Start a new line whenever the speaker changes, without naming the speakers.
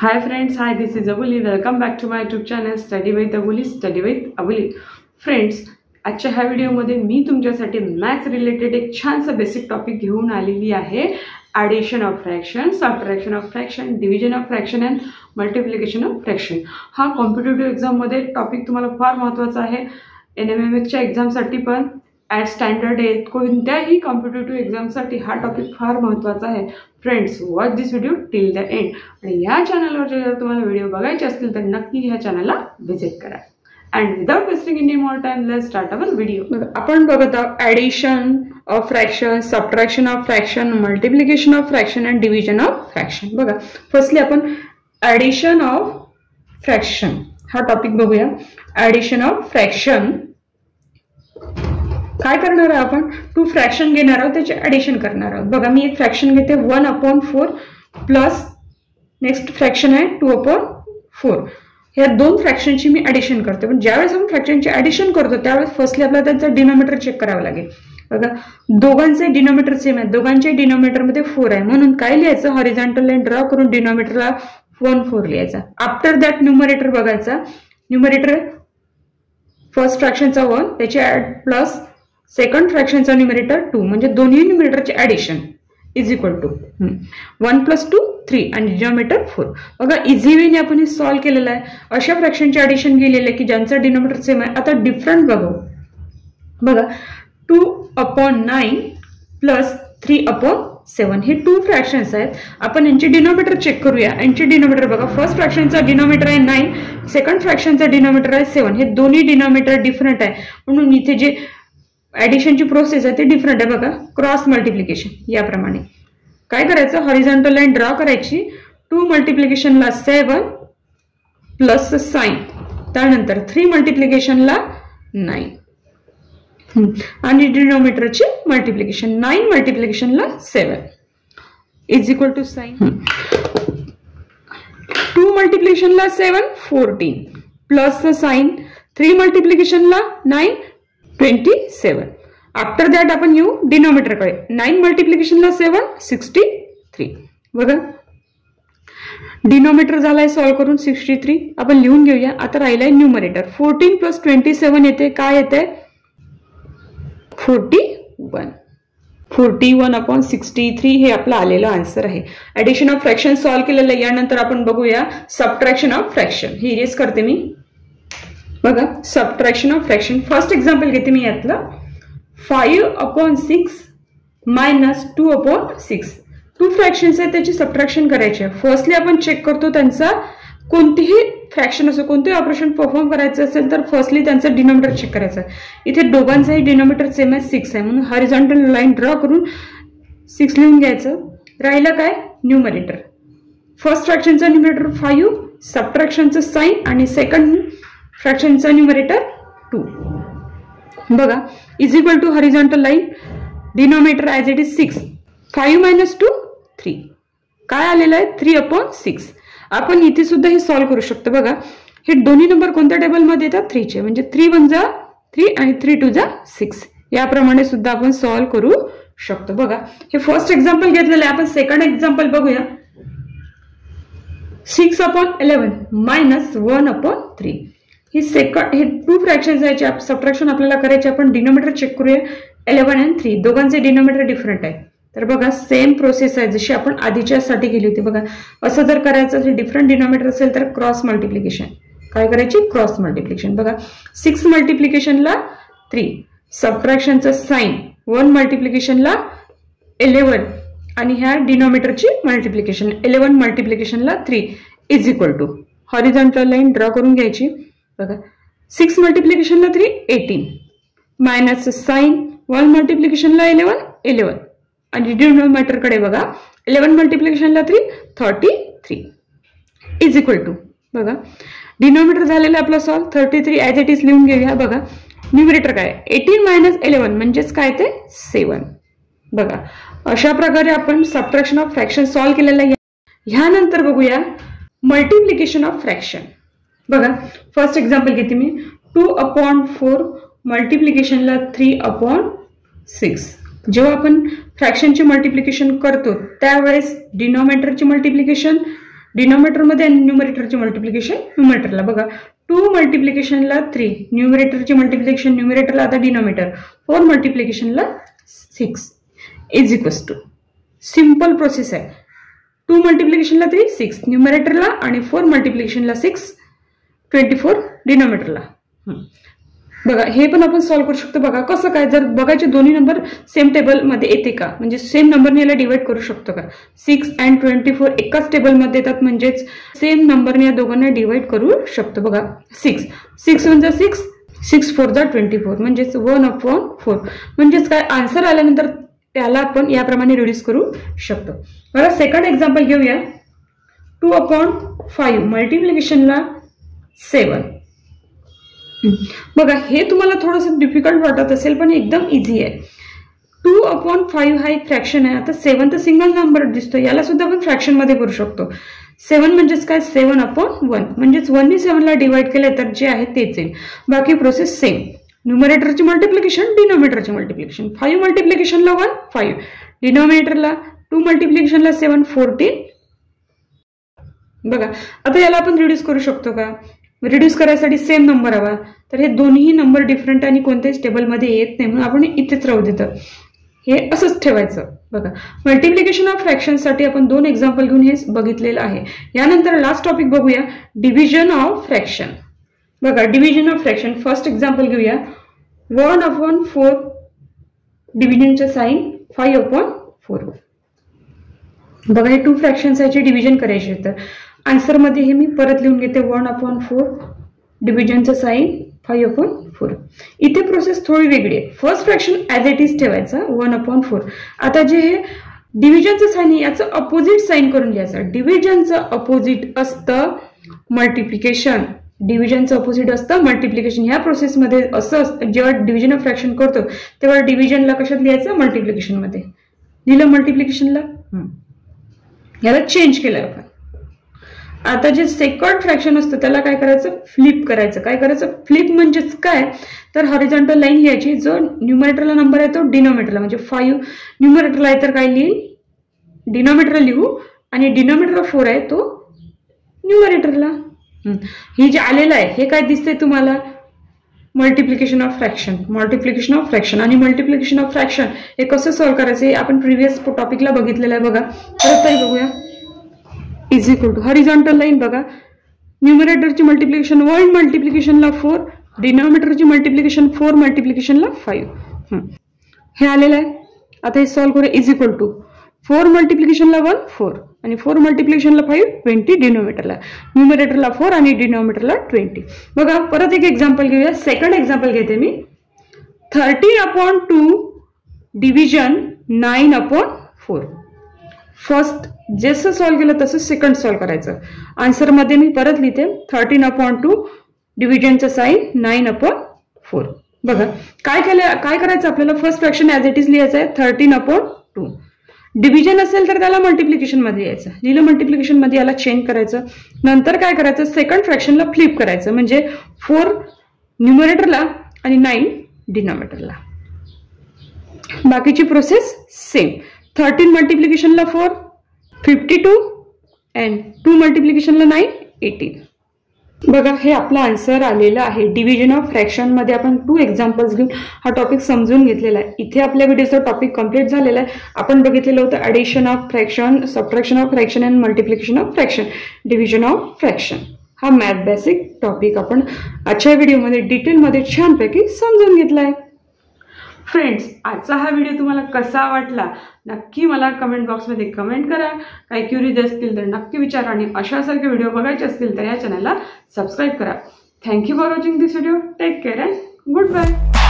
Hi friends, hi, this is Abuli. Welcome back to my YouTube channel Study with Abuli, Study with Abuli. Friends, आजच्या ह्या व्हिडिओमध्ये मी तुमच्यासाठी maths related एक छानसा basic topic घेऊन आलेली आहे. Addition of fraction, subtraction of fraction, division of fraction and multiplication of fraction. हा कॉम्पिटिटिव्ह एक्झाममध्ये टॉपिक तुम्हाला फार महत्त्वाचा आहे. NMMSच्या एक्झामसाठी पण ॲट स्टँडर्ड आहे. कोणत्याही कॉम्पिटिटिव्ह एक्झामसाठी हा टॉपिक फार महत्त्वाचा आहे. Friends, watch this video till the end. आणि या चॅनलवर जर तुम्हाला व्हिडिओ बघायचे असतील तर नक्की ह्या चॅनलला व्हिजिट करा. And without wasting any more time let's start our video. आपण बघत आहोत addition of fraction, subtraction of fraction, multiplication of fraction and division of fraction. बघा, फर्स्टली आपण ॲडिशन ऑफ फ्रॅक्शन हा टॉपिक बघूया. ॲडिशन ऑफ फ्रॅक्शन काय करणार आहोत आपण? 2 फ्रॅक्शन घेणार आहोत, त्याचे ॲडिशन करणार आहोत. बघा, मी एक फ्रॅक्शन घेते 1/4 प्लस नेक्स्ट फ्रॅक्शन आहे 2/4. ह्या 2 फ्रॅक्शनची मी ॲडिशन करते. पण ज्यावेळेस आपण फ्रॅक्शनचे ॲडिशन करतो त्यावेळेस फर्स्टली आपल्याला त्यांचं डिनोमिनेटर चेक करावं लागेल. बघा, दोघांचे डिनोमिनेटर सेम आहे, दोघांच्या डिनोमिनेटरमध्ये 4 आहे, म्हणून काय लिहायचं? हॉरिझॉन्टल लाईन ड्रॉ करून डिनोमिनेटरला 1/4 लिहायचा. आफ्टर दॅट न्यूमरेटर बघायचा. न्यूमरेटर फर्स्ट फ्रॅक्शनचा 1, त्याचे प्लस सेकंड फ्रॅक्शनचा न्यूमरेटर 2, म्हणजे दोन्ही न्यूमरेटरचे ॲडिशन इज इक्वल टू 1 + 2 3 आणि डिनोमिनेटर 4. बघा, इझी वेने आपण हे सॉल्व्ह केलेलं आहे. अशा फ्रॅक्शनचे ॲडिशन केलेलं आहे की ज्यांचं डिनोमिनेटर सेम आहे. आता डिफरंट बघा, 2/9 प्लस 3/7 हे 2 फ्रॅक्शन्स आहेत. आपण यांचे डिनोमिनेटर चेक करूया. यांचे डिनोमिनेटर बघा, फर्स्ट फ्रॅक्शनचा डिनोमिनेटर आहे 9, सेकंड फ्रॅक्शनचा डिनोमिनेटर आहे 7. हे दोन्ही डिनोमिनेटर डिफरंट आहे, म्हणून इथे जे ॲडिशनची प्रोसेस आहे ते डिफरंट आहे. बघा, क्रॉस मल्टिप्लिकेशन याप्रमाणे काय करायचं? हॉरिझॉन्टल लाईन ड्रॉ करायची. 2 मल्टिप्लिकेशनला 7 प्लस साइन, त्यानंतर 3 मल्टिप्लिकेशनला 9 आणि डिनोमिनेटरची मल्टिप्लिकेशन 9 मल्टिप्लिकेशनला 7 इज इक्वल टू साइन. 2 मल्टिप्लिकेशनला 7 14 प्लस साइन 3 मल्टिप्लिकेशनला 9 27. आफ्टर दॅट आपण येऊ डिनोमिनेटरकडे. 9 मल्टिप्लिकेशनला 7 63. बघा, डिनोमिनेटर झालाय सॉल्व्ह करून 63. आपण लिहून घेऊया. आता राहिलाय न्यूमरेटर. 14 + 27 येते. काय येते? 41. 41/63 हे आपलं आलेलं आन्सर आहे. ॲडिशन ऑफ फ्रॅक्शन सॉल्व्ह केलेलं आहे. यानंतर आपण बघूया सबट्रॅक्शन ऑफ फ्रॅक्शन. हे इरेज करते मी. बघा, subtraction of fraction first example घेते मी यातलं. 5/6 मायनस 2/6. 2 फ्रॅक्शन्स आहेत, त्याची सबट्रॅक्शन करायची आहे. फर्स्टली आपण चेक करतो त्यांचा कोणतीही फ्रॅक्शन असो, कोणतेही ऑपरेशन परफॉर्म करायचं असेल तर फर्स्टली त्यांचं डिनोमिनेटर चेक करायचं. इथे दोघांचाही डिनोमिनेटर सेम आहे 6 आहे, म्हणून हॉरिझॉन्टल लाईन ड्रॉ करून 6 लिहून घ्यायचं. राहिलं काय? न्यूमरेटर. फर्स्ट फ्रॅक्शनचा न्यूमरेटर 5, सबट्रॅक्शनचं साइन आणि सेकंड फ्रॅक्शनचा न्यूमरेटर 2. बघा, is equal to horizontal line denominator as it is 6. 5 - 2 3. काय आलेलं आहे? 3/6. आपण इथे सुद्धा हे सॉल्व्ह करू शकतो. बघा, हे दोन्ही नंबर कोणत्या टेबलमध्ये येतात? 3चे, म्हणजे 3 × 1 = 3 आणि 3 × 2 = 6. याप्रमाणे सुद्धा आपण सॉल्व्ह करू शकतो. बघा, हे फर्स्ट एक्झाम्पल घेतलेलं आहे. आपण सेकंड एक्झाम्पल बघूया. 6/11 मायनस 1/3. हे 2 फ्रॅक्शन्स याचे सबट्रॅक्शन आपल्याला करायचे. आपण डिनोमिनेटर चेक करूया. 11 आणि 3 दोघांचे डिनोमिनेटर डिफरंट आहे. तर बघा, सेम प्रोसेस आहे जशी आपण आधीच्यासाठी केली होती. बघा, असं जर करायचं असेल, डिफरंट डिनोमिनेटर असेल तर क्रॉस मल्टिप्लिकेशन. काय करायची? Cross multiplication. बघा, 6 मल्टिप्लिकेशनला 3, सबट्रॅक्शनचं साइन 1 मल्टिप्लिकेशनला 11 आणि ह्या डिनोमिनेटरची मल्टिप्लिकेशन 11 मल्टिप्लिकेशनला 3 is equal to horizontal line draw करून घ्यायची. बघा, 6 मल्टिप्लिकेशनला 3 18 मायनस साइन 1 मल्टिप्लिकेशनला 11 आणि डिनोमिनेटरकडे बघा 11 मल्टिप्लिकेशनला 3 33 इज इक्वल टू. बघा, डिनोमिनेटर झालेलं आपलं सॉल्व 33 ॲज इट इज लिहून घेऊया. बघा, न्यूमरेटर काय? 18 - 11 म्हणजेच काय ते 7. बघा, अशा प्रकारे आपण सबट्रॅक्शन ऑफ फ्रॅक्शन सॉल्व्ह केलेलं आहे. ह्यानंतर बघूया मल्टिप्लिकेशन ऑफ फ्रॅक्शन. बघा, फर्स्ट एक्झाम्पल घेते मी. 2/4 मल्टिप्लिकेशनला 3/6. जेव्हा आपण फ्रॅक्शनचे मल्टिप्लिकेशन करतो त्यावेळेस डिनोमिनेटरचे मल्टिप्लिकेशन डिनॉमिनेटरमध्ये आणि न्यूमरेटरचे मल्टिप्लिकेशन न्यूमरेटरला. बघा 2 मल्टिप्लिकेशनला 3, न्यूमरेटरचे मल्टिप्लिकेशन न्यूमरेटरला, आता डिनॉमिनेटर 4 मल्टिप्लिकेशनला 6 is equals to. Simple process आहे. 2 मल्टिप्लिकेशनला 3 6 न्यूमरेटरला आणि 4 मल्टिप्लिकेशनला 6 24 डिनॉमिनेटरला. बघा हे पण आपण सॉल्व्ह करू शकतो. बघा कसं काय, जर बघायचे दोन्ही नंबर सेम टेबलमध्ये येते का, म्हणजे सेम नंबरने याला डिवाइड करू शकतो का. 6 आणि 24 एकाच टेबलमध्ये येतात, म्हणजेच सेम नंबरने या दोघांना डिवाइड करू शकतो. बघा 6 6 म्हणजे 6 6 4 जा 24 म्हणजेच 1/4. म्हणजेच काय, आन्सर आल्यानंतर त्याला आपण याप्रमाणे रिड्यूस करू शकतो. बघा सेकंड एक्झाम्पल घेऊया. 2/5 मल्टिप्लिकेशनला 7. बघा हे तुम्हाला थोडंसं डिफिकल्ट वाटत असेल, पण एकदम इझी आहे. 2/5 हा एक फ्रॅक्शन आहे. आता 7 तर सिंगल नंबर दिसतो, याला सुद्धा आपण फ्रॅक्शन मध्ये करू शकतो. 7 म्हणजेच काय, 7/1 म्हणजेच 1 ने 7 ला डिवाइड केले तर जे आहे तेच येईल. बाकी प्रोसेस सेम. न्यूमरेटरचे मल्टिप्लिकेशन डिनॉमिनेटरचे मल्टिप्लिकेशन. 5 मल्टिप्लिकेशनला 1 5, डिनॉमिनेटरला 2 मल्टिप्लिकेशनला 7 14. बघा आता याला आपण रिड्यूस करू शकतो का. रिड्यूस करायसाठी सेम नंबर हवा, तर हे दोन्ही नंबर डिफरंट आणि कोणत्याच टेबलमध्ये येत नाही, म्हणून आपण इथेच राहू देतं. हे असंच ठेवायचं. बघा मल्टिप्लिकेशन ऑफ फ्रॅक्शनसाठी आपण 2 एक्झाम्पल घेऊन हे बघितलेलं आहे. यानंतर लास्ट टॉपिक बघूया, डिव्हिजन ऑफ फ्रॅक्शन. बघा division of fraction first example घेऊया. 1/4 डिव्हिजनचे साइन 5/4. बघा हे 2 फ्रॅक्शन्स याचे डिव्हिजन करायचे, तर आन्सर मध्ये हे मी परत लिहून घेते. 1/4 डिव्हिजनचं साइन 5/4. इथे प्रोसेस थोडी वेगळी आहे. First fraction as it is ठेवायचा 1/4. आता जे हे डिव्हिजनचं साइन आहे याचं अपोजिट साइन करून घ्यायचं. डिव्हिजनचं अपोजिट असतं मल्टिप्लिकेशन, डिव्हिजनचं अपोजिट असतं मल्टिप्लिकेशन. ह्या प्रोसेसमध्ये असं असतं, जेव्हा डिव्हिजन ऑफ फ्रॅक्शन करतो तेव्हा डिव्हिजनला कशात लिहायचं, मल्टिप्लिकेशन मध्ये लिहिलं. मल्टिप्लिकेशनला याला चेंज केलं आपण. आता जे सेकंड फ्रॅक्शन असतं त्याला काय करायचं, फ्लिप करायचं. काय करायचं, फ्लिप म्हणजेच काय, तर हॉरिझॉन्टल लाईन लिहायची. जो न्यूमरेटरला नंबर आहे तो डिनॉमिनेटरला, म्हणजे 5 न्यूमरेटरला आहे तर काय लिहिल, डिनॉमिनेटरला लिहू, आणि डिनॉमिनेटर 4 आहे तो न्यूमरेटरला. ही जे आलेलं आहे हे काय दिसतंय तुम्हाला, multiplication of fraction. Multiplication of fraction आणि मल्टिप्लिकेशन ऑफ फ्रॅक्शन हे कसं सॉल्व्ह करायचं हे आपण प्रिव्हियस टॉपिकला बघितलेलं आहे. बघा परत तरी बघूया. Is equal to horizontal line. बघा न्यूमरेटरची मल्टिप्लिकेशन 1 मल्टिप्लिकेशनला 4, डिनॉमिनेटरची मल्टिप्लिकेशन 4 मल्टिप्लिकेशनला 5. हे आलेलं आहे. आता हे सॉल्व्ह करूया. इज इक्वल टू 4 मल्टिप्लिकेशनला 1 4 आणि 4 मल्टिप्लिकेशनला 5 20 डिनॉमिनेटरला, न्यूमरेटरला 4 आणि डिनॉमिनेटरला 20. बघा परत एक एक्झाम्पल घेऊया. सेकंड एक्झाम्पल घेते मी. 13/2 डिव्हिजन 9/4. फर्स्ट जसं सॉल्व्ह केलं तसं सेकंड सॉल्व्ह करायचं. आन्सर मध्ये मी परत लिहिते 13/2 डिव्हिजनचं साइन 9/4. बघा काय करायचं आपल्याला, first fraction as it is लिहायचं आहे 13/2. डिव्हिजन असेल तर त्याला मल्टिप्लिकेशन मध्ये यायचं, लिहिलं मल्टिप्लिकेशन मध्ये, याला चेंज करायचं. नंतर काय करायचं, सेकंड फ्रॅक्शनला फ्लिप करायचं, म्हणजे 4 न्यूमरेटरला आणि 9 डिनॉमिनेटरला. बाकीची प्रोसेस सेम. 13 मल्टिप्लिकेशनला 4 52 अँड 2 मल्टिप्लिकेशनला 9 18. बघा हे आपला आन्सर आलेला आहे. डिव्हिजन ऑफ फ्रॅक्शन मध्ये आपण 2 एक्झाम्पल्स घेऊन हा टॉपिक समजून घेतलेला आहे. इथे आपल्या व्हिडिओचा टॉपिक कंप्लीट झालेला आहे. आपण बघितलेलं होतं addition of fraction, subtraction of fraction and multiplication of fraction, division of fraction. हा मॅथ बेसिक टॉपिक आपण आजच्या व्हिडिओमध्ये डिटेलमध्ये छानपैकी समजून घेतला आहे. फ्रेंड्स आजचा हा व्हिडिओ तुम्हाला कसा वाटला नक्की मला कमेंट बॉक्समध्ये कमेंट करा. काही क्युरीज असतील तर नक्की विचारा आणि अशासारखे व्हिडिओ बघायचे असतील तर या चॅनलला सबस्क्राईब करा. Thank you for watching this video. Take care and good bye.